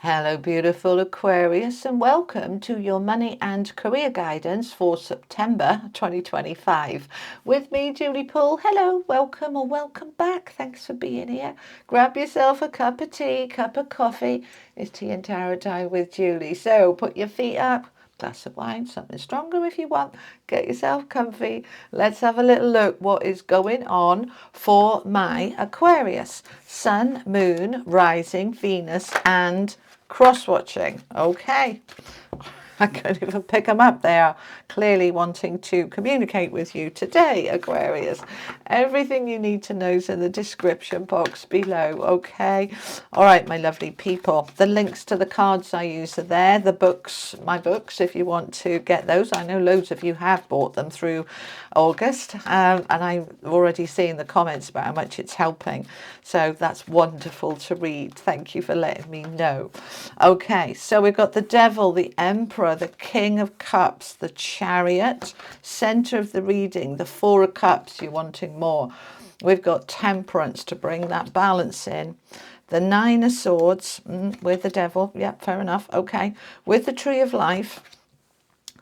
Hello, beautiful Aquarius, and welcome to your money and career guidance for September 2025. With me, Julie Poole. Hello, welcome or welcome back. Thanks for being here. Grab yourself a cup of tea, cup of coffee. It's Tea and Tarot Time with Julie. So put your feet up, glass of wine, something stronger if you want. Get yourself comfy. Let's have a little look what is going on for my Aquarius. Sun, Moon, Rising, Venus, and cross-watching. Okay. I can't even pick them up. They are clearly wanting to communicate with you today, Aquarius. Everything you need to know is in the description box below, okay? All right, my lovely people. The links to the cards I use are there. The books, my books, if you want to get those. I know loads of you have bought them through August, and I'm already seeing the comments about how much it's helping. So that's wonderful to read. Thank you for letting me know. Okay, so we've got the Devil, the Emperor, the King of Cups, the Chariot, center of the reading, the Four of Cups, you're wanting more. We've got Temperance to bring that balance in. The Nine of Swords with the Devil. Yep, fair enough. Okay. With the Tree of Life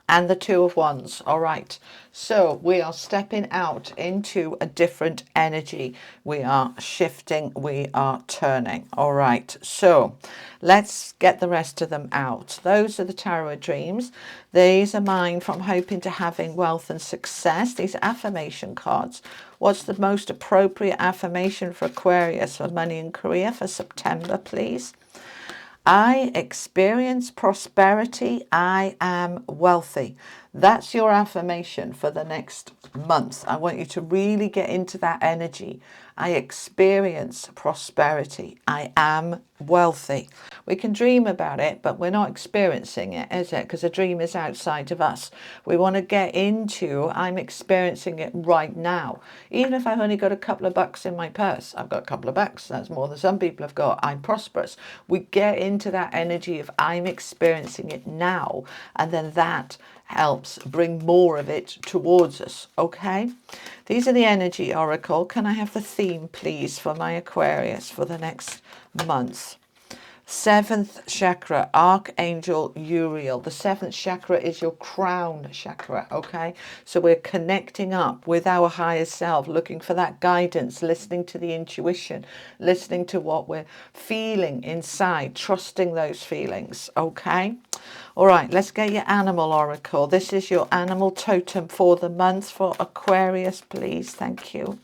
and the Two of Wands. All right. So we are stepping out into a different energy. We are shifting. We are turning. All right. So let's get the rest of them out. Those are the tarot dreams. These are mine from hoping to having wealth and success. These are affirmation cards. What's the most appropriate affirmation for Aquarius for money and career for September, please? I experience prosperity. I am wealthy. That's your affirmation for the next month. I want you to really get into that energy. I experience prosperity. I am wealthy. We can dream about it, but we're not experiencing it, is it? Because a dream is outside of us. We want to get into, I'm experiencing it right now. Even if I've only got a couple of bucks in my purse, I've got a couple of bucks. That's more than some people have got. I'm prosperous. We get into that energy of I'm experiencing it now. And then that helps bring more of it towards us. Okay, these are the energy oracle. Can I have the theme, please, for my Aquarius for the next month? Seventh chakra, Archangel Uriel. The seventh chakra is your crown chakra, okay? So we're connecting up with our higher self, looking for that guidance, listening to the intuition, listening to what we're feeling inside, trusting those feelings, okay? All right, let's get your animal oracle. This is your animal totem for the month for Aquarius, please. Thank you.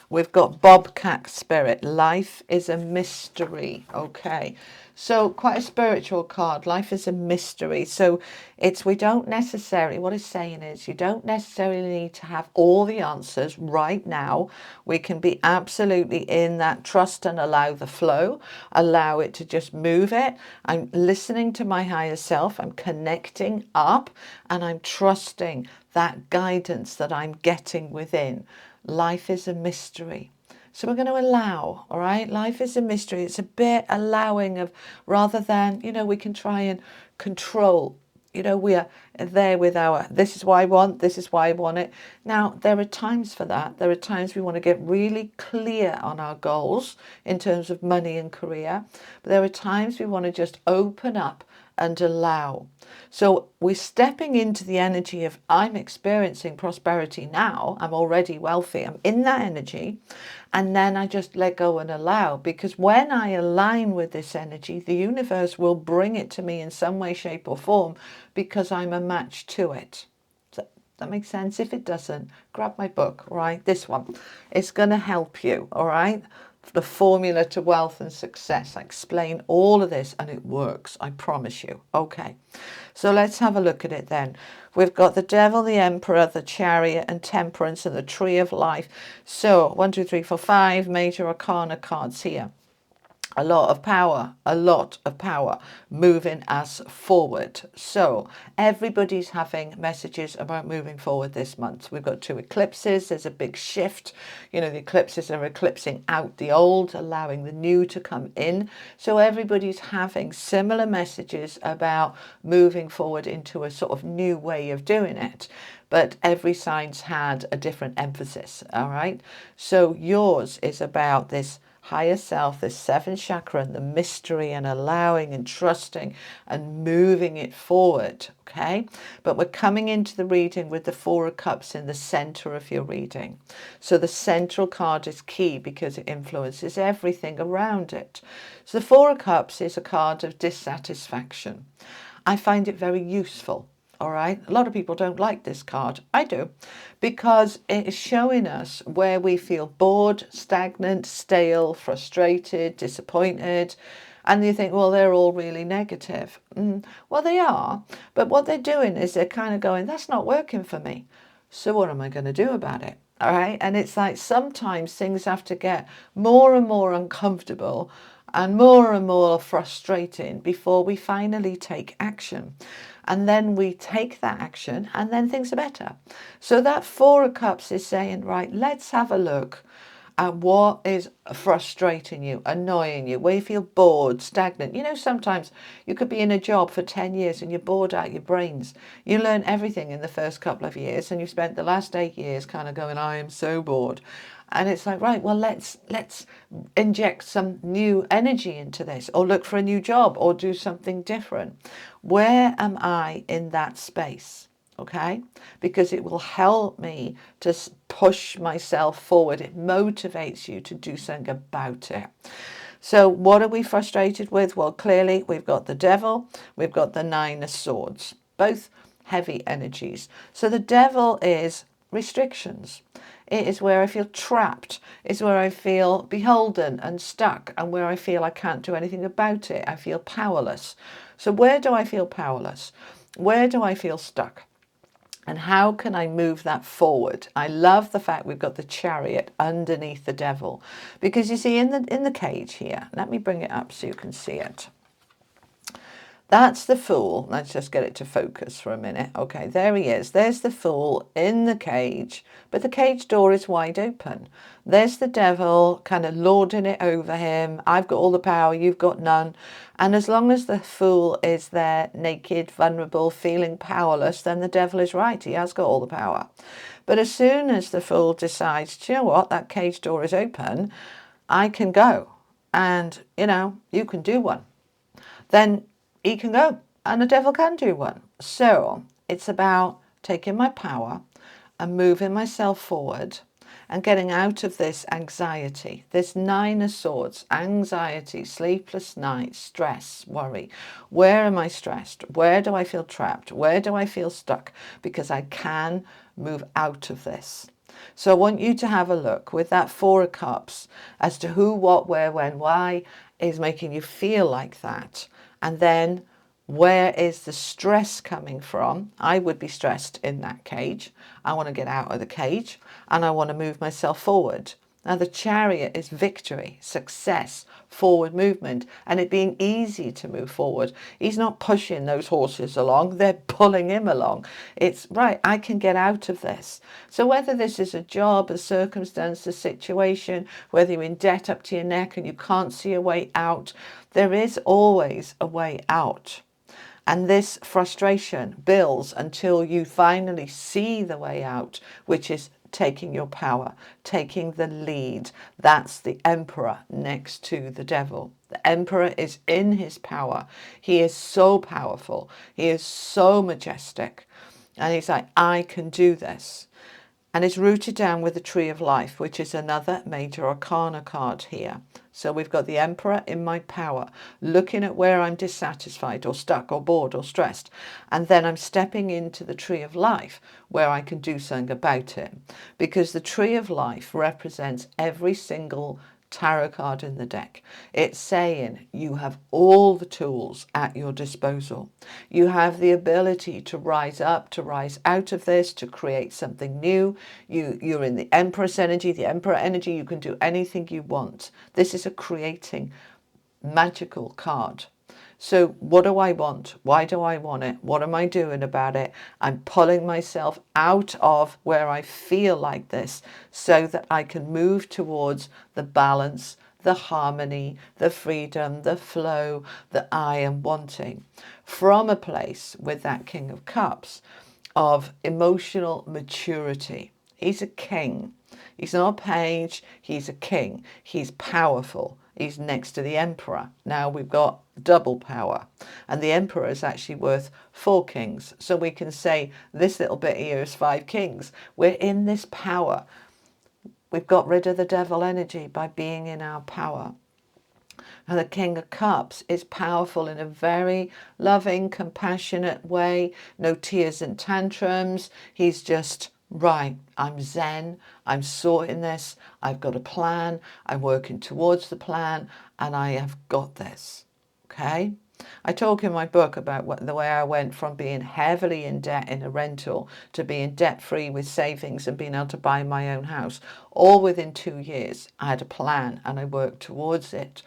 We've got Bobcat Spirit. Life is a mystery. Okay. So quite a spiritual card. Life is a mystery. So we don't necessarily, what it's saying is you don't necessarily need to have all the answers right now. We can be absolutely in that trust and allow the flow, allow it to just move it. I'm listening to my higher self. I'm connecting up and I'm trusting that guidance that I'm getting within. Life is a mystery. So we're going to allow, all right? Life is a mystery. It's a bit allowing of, rather than, we can try and control. We are there with our, this is what I want, this is why I want it. Now, there are times for that. There are times we want to get really clear on our goals in terms of money and career. But there are times we want to just open up and allow. So we're stepping into the energy of I'm experiencing prosperity now. I'm already wealthy. I'm in that energy. And then I just let go and allow, because when I align with this energy, the universe will bring it to me in some way, shape or form, because I'm a match to it. Does that make sense? If it doesn't, grab my book, right? This one. It's going to help you, all right? The formula to wealth and success. I explain all of this and it works. I promise you. Okay. So let's have a look at it then. We've got the Devil, the Emperor, the Chariot and Temperance and the Tree of Life. So 1, 2, 3, 4, 5 major arcana cards here. A lot of power moving us forward. So everybody's having messages about moving forward this month. We've got 2 eclipses. There's a big shift. The eclipses are eclipsing out the old, allowing the new to come in. So everybody's having similar messages about moving forward into a sort of new way of doing it. But every sign's had a different emphasis, all right? So yours is about this higher self, this seventh chakra, and the mystery and allowing and trusting and moving it forward, okay? But we're coming into the reading with the Four of Cups in the center of your reading. So the central card is key because it influences everything around it. So the Four of Cups is a card of dissatisfaction. I find it very useful. All right. A lot of people don't like this card. I do, because it is showing us where we feel bored, stagnant, stale, frustrated, disappointed. And you think, well, they're all really negative. Well, they are. But what they're doing is they're kind of going, that's not working for me. So what am I going to do about it? All right. And it's like sometimes things have to get more and more uncomfortable and more frustrating before we finally take action. And then we take that action and then things are better. So that Four of Cups is saying, right, let's have a look at what is frustrating you, annoying you, where you feel bored, stagnant. You know, sometimes you could be in a job for 10 years and you're bored out your brains. You learn everything in the first couple of years and you spent the last 8 years kind of going, I am so bored. And it's like, right, well, let's inject some new energy into this, or look for a new job, or do something different. Where am I in that space? Okay, because it will help me to push myself forward. It motivates you to do something about it. So what are we frustrated with? Well, clearly we've got the Devil, we've got the Nine of Swords, both heavy energies. So the Devil is restrictions. It is where I feel trapped. It's where I feel beholden and stuck, and where I feel I can't do anything about it. I feel powerless. So where do I feel powerless? Where do I feel stuck? And how can I move that forward? I love the fact we've got the Chariot underneath the Devil, because you see in the cage here, let me bring it up so you can see it. That's the Fool. Let's just get it to focus for a minute. Okay, there he is. There's the Fool in the cage, but the cage door is wide open. There's the Devil kind of lording it over him. I've got all the power, you've got none. And as long as the Fool is there, naked, vulnerable, feeling powerless, then the Devil is right. He has got all the power. But as soon as the Fool decides, do you know what, that cage door is open, I can go. And, you know, you can do one. Then he can go and the Devil can do one. So it's about taking my power and moving myself forward and getting out of this anxiety, this Nine of Swords, anxiety, sleepless nights, stress, worry. Where am I stressed? Where do I feel trapped? Where do I feel stuck? Because I can move out of this. So I want you to have a look with that Four of Cups as to who, what, where, when, why is making you feel like that. And then where is the stress coming from? I would be stressed in that cage. I want to get out of the cage and I want to move myself forward. Now the Chariot is victory, success, forward movement, and it being easy to move forward. He's not pushing those horses along, they're pulling him along. It's right, I can get out of this. So whether this is a job, a circumstance, a situation, whether you're in debt up to your neck and you can't see a way out, there is always a way out. And this frustration builds until you finally see the way out, which is taking your power, taking the lead. That's the Emperor next to the Devil. The Emperor is in his power. He is so powerful. He is so majestic. And he's like, I can do this. And it's rooted down with the Tree of Life, which is another major arcana card here. So we've got the Emperor in my power, looking at where I'm dissatisfied or stuck or bored or stressed. And then I'm stepping into the Tree of Life where I can do something about it. Because the Tree of Life represents every single tarot card in the deck. It's saying you have all the tools at your disposal. You have the ability to rise up, to rise out of this, to create something new. You're in the Empress energy, the Emperor energy. You can do anything you want. This is a creating magical card. So what do I want? Why do I want it? What am I doing about it? I'm pulling myself out of where I feel like this so that I can move towards the balance, the harmony, the freedom, the flow that I am wanting from a place with that King of Cups of emotional maturity. He's a king. He's not a page, he's a king. He's powerful. He's next to the emperor. Now we've got double power. And the emperor is actually worth 4 kings. So we can say this little bit here is 5 kings. We're in this power. We've got rid of the devil energy by being in our power. And the King of Cups is powerful in a very loving, compassionate way. No tears and tantrums. He's just, right, I'm zen, I'm sorting this, I've got a plan, I'm working towards the plan, and I have got this. Okay? I talk in my book about the way I went from being heavily in debt in a rental to being debt-free with savings and being able to buy my own house. All within 2 years. I had a plan and I worked towards it.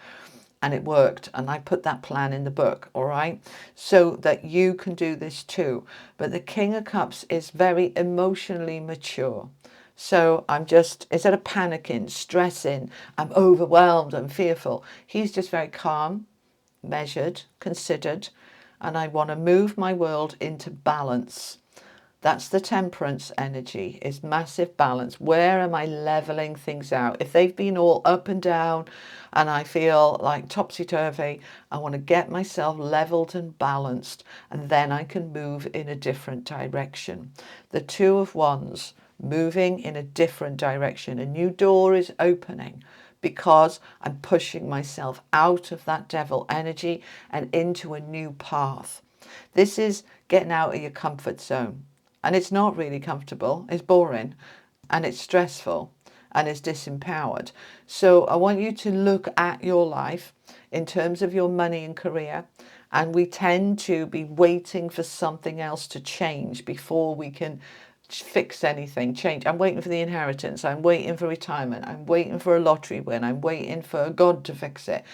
And it worked, and I put that plan in the book, all right, so that you can do this too. But the King of Cups is very emotionally mature. So I'm just, instead of panicking, stressing, I'm overwhelmed, I'm fearful, he's just very calm, measured, considered, and I want to move my world into balance. That's the temperance energy, is massive balance. Where am I leveling things out? If they've been all up and down and I feel like topsy-turvy, I want to get myself leveled and balanced, and then I can move in a different direction. The Two of Wands, moving in a different direction. A new door is opening because I'm pushing myself out of that devil energy and into a new path. This is getting out of your comfort zone. And it's not really comfortable, it's boring, and it's stressful, and it's disempowered. So I want you to look at your life in terms of your money and career, and we tend to be waiting for something else to change before we can fix anything, change. I'm waiting for the inheritance, I'm waiting for retirement, I'm waiting for a lottery win, I'm waiting for God to fix it.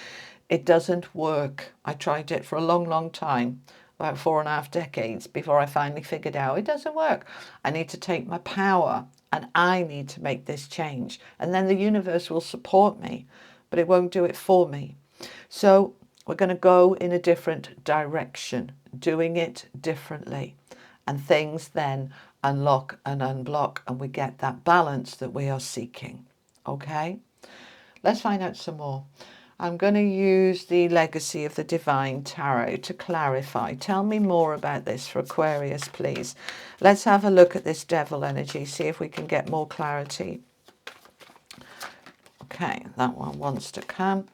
It doesn't work. I tried it for a long, long time. About 4.5 decades before I finally figured out it doesn't work. I need to take my power and I need to make this change. And then the universe will support me, but it won't do it for me. So we're going to go in a different direction, doing it differently. And things then unlock and unblock, and we get that balance that we are seeking. Okay? Let's find out some more. I'm going to use the Legacy of the Divine Tarot to clarify. Tell me more about this for Aquarius, please. Let's have a look at this devil energy, see if we can get more clarity. Okay, that one wants to come.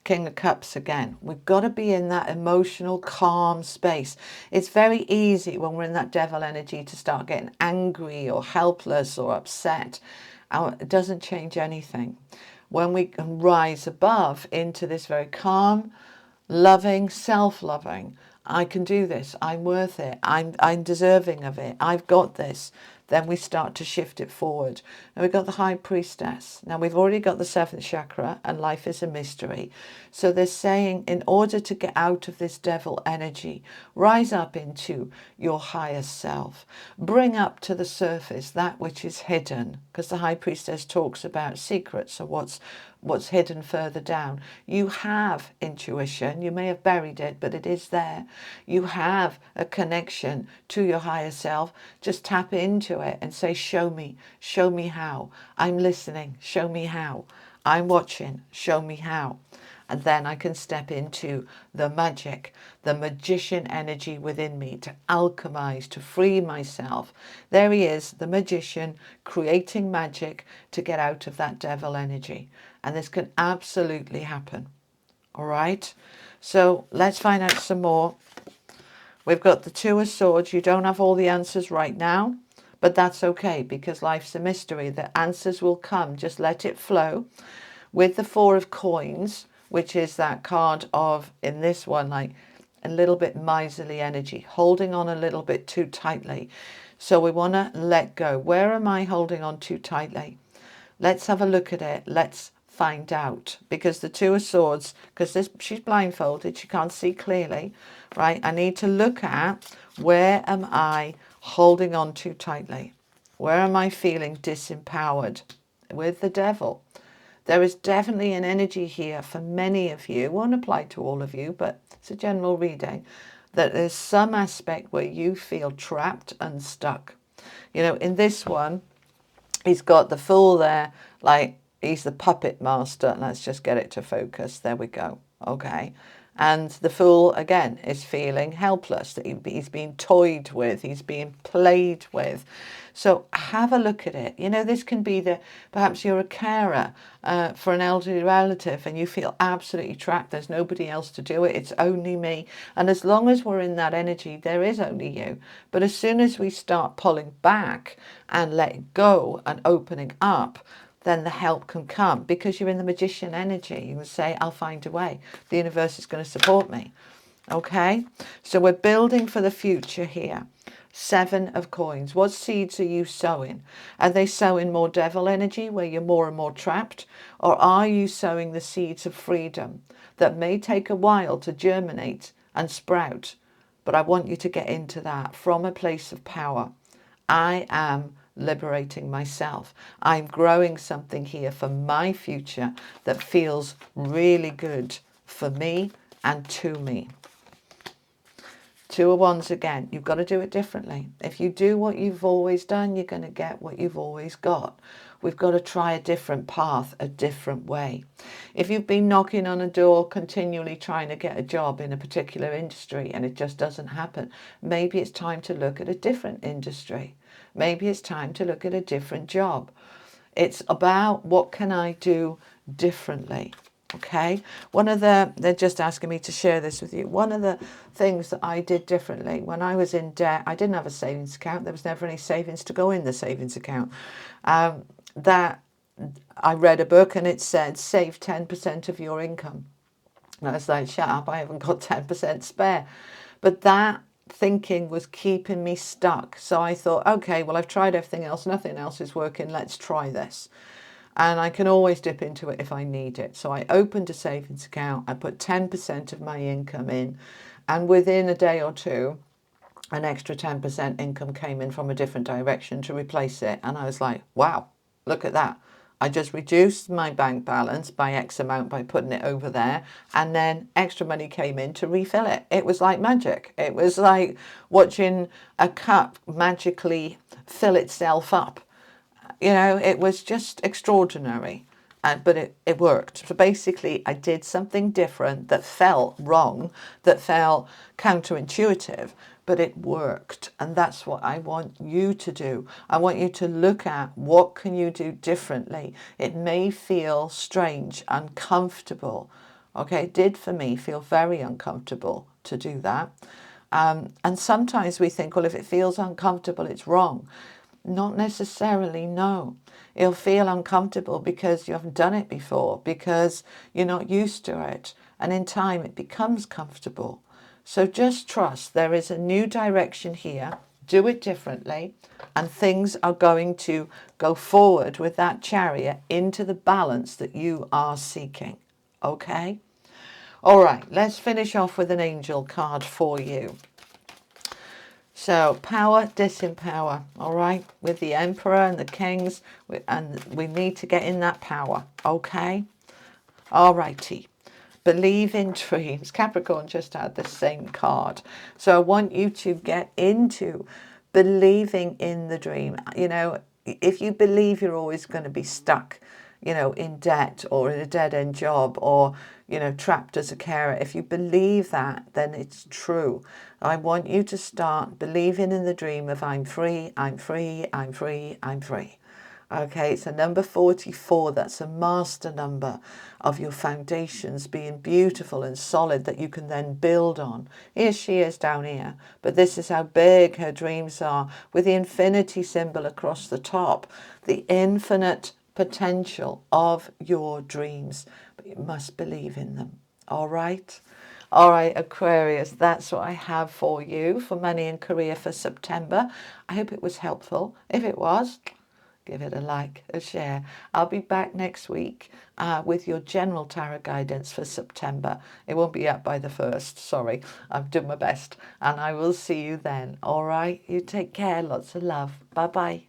King of Cups again. We've got to be in that emotional, calm space. It's very easy when we're in that devil energy to start getting angry or helpless or upset. It doesn't change anything. When we can rise above into this very calm, loving, self-loving, I can do this, I'm worth it, I'm deserving of it, I've got this, then we start to shift it forward. And we've got the High Priestess. Now we've already got the 7th chakra, and life is a mystery. So they're saying, in order to get out of this devil energy, rise up into your higher self. Bring up to the surface that which is hidden, because the High Priestess talks about secrets, or what's hidden further down. You have intuition. You may have buried it, but it is there. You have a connection to your higher self. Just tap into it and say, show me how. I'm listening, show me how. I'm watching, show me how. And then I can step into the magic, the magician energy within me to alchemize, to free myself. There he is, the magician, creating magic to get out of that devil energy. And this can absolutely happen. All right. So let's find out some more. We've got the Two of Swords. You don't have all the answers right now, but that's okay, because life's a mystery. The answers will come. Just let it flow. With the Four of Coins, which is that card of, in this one, like a little bit miserly energy, holding on a little bit too tightly. So we want to let go. Where am I holding on too tightly? Let's have a look at it. Let's find out, because the Two of Swords, because she's blindfolded, she can't see clearly, right? I need to look at, where am I holding on too tightly? Where am I feeling disempowered? With the devil. There is definitely an energy here for many of you. It won't apply to all of you, but it's a general reading, that there's some aspect where you feel trapped and stuck. You know, in this one, he's got the Fool there, like he's the puppet master. Let's just get it to focus. There we go. Okay. And the Fool, again, is feeling helpless, that he's being toyed with, he's being played with. So have a look at it. You know, this can be perhaps you're a carer for an elderly relative and you feel absolutely trapped. There's nobody else to do it. It's only me. And as long as we're in that energy, there is only you. But as soon as we start pulling back and letting go and opening up, then the help can come, because you're in the magician energy. You will say, I'll find a way. The universe is going to support me. Okay, so we're building for the future here. 7 of coins. What seeds are you sowing? Are they sowing more devil energy where you're more and more trapped? Or are you sowing the seeds of freedom that may take a while to germinate and sprout? But I want you to get into that from a place of power. I am liberating myself. I'm growing something here for my future that feels really good for me and to me. 2 of Wands again. You've got to do it differently. If you do what you've always done, you're going to get what you've always got. We've got to try a different path, a different way. If you've been knocking on a door, continually trying to get a job in a particular industry and it just doesn't happen, maybe it's time to look at a different industry. Maybe it's time to look at a different job. It's about what can I do differently. Okay, they're just asking me to share this with you. One of the things that I did differently when I was in debt, I didn't have a savings account. There was never any savings to go in the savings account. That I read a book and it said, save 10% of your income. And I was like, shut up, I haven't got 10% spare. But that thinking was keeping me stuck. So I thought, okay, well, I've tried everything else. Nothing else is working. Let's try this. And I can always dip into it if I need it. So I opened a savings account. I put 10% of my income in. And within a day or two, an extra 10% income came in from a different direction to replace it. And I was like, wow, look at that. I just reduced my bank balance by X amount by putting it over there. And then extra money came in to refill it. It was like magic. It was like watching a cup magically fill itself up. You know, it was just extraordinary, but it worked. So basically, I did something different that felt wrong, that felt counterintuitive, but it worked. And that's what I want you to do. I want you to look at what can you do differently. It may feel strange, uncomfortable. Okay, it did for me feel very uncomfortable to do that. And sometimes we think, well, if it feels uncomfortable, it's wrong. Not necessarily, no. It'll feel uncomfortable because you haven't done it before, because you're not used to it. And in time, it becomes comfortable. So just trust there is a new direction here. Do it differently. And things are going to go forward with that Chariot into the balance that you are seeking. Okay? All right, let's finish off with an angel card for you. So power, disempower, all right, with the Emperor and the Kings, and we need to get in that power, okay? All righty. Believe in dreams. Capricorn just had the same card. So I want you to get into believing in the dream. You know, if you believe you're always going to be stuck, you know, in debt or in a dead-end job or, you know, trapped as a carer, if you believe that, then it's true. I want you to start believing in the dream of I'm free, I'm free, I'm free, I'm free. Okay, it's a number 44. That's a master number of your foundations being beautiful and solid that you can then build on. Here she is down here, but this is how big her dreams are, with the infinity symbol across the top, the infinite potential of your dreams. But you must believe in them. All right? All right, Aquarius, that's what I have for you for money and career for September. I hope it was helpful. If it was, give it a like, a share. I'll be back next week with your general tarot guidance for September. It won't be up by the 1st, sorry. I've done my best. And I will see you then. All right, you take care. Lots of love. Bye-bye.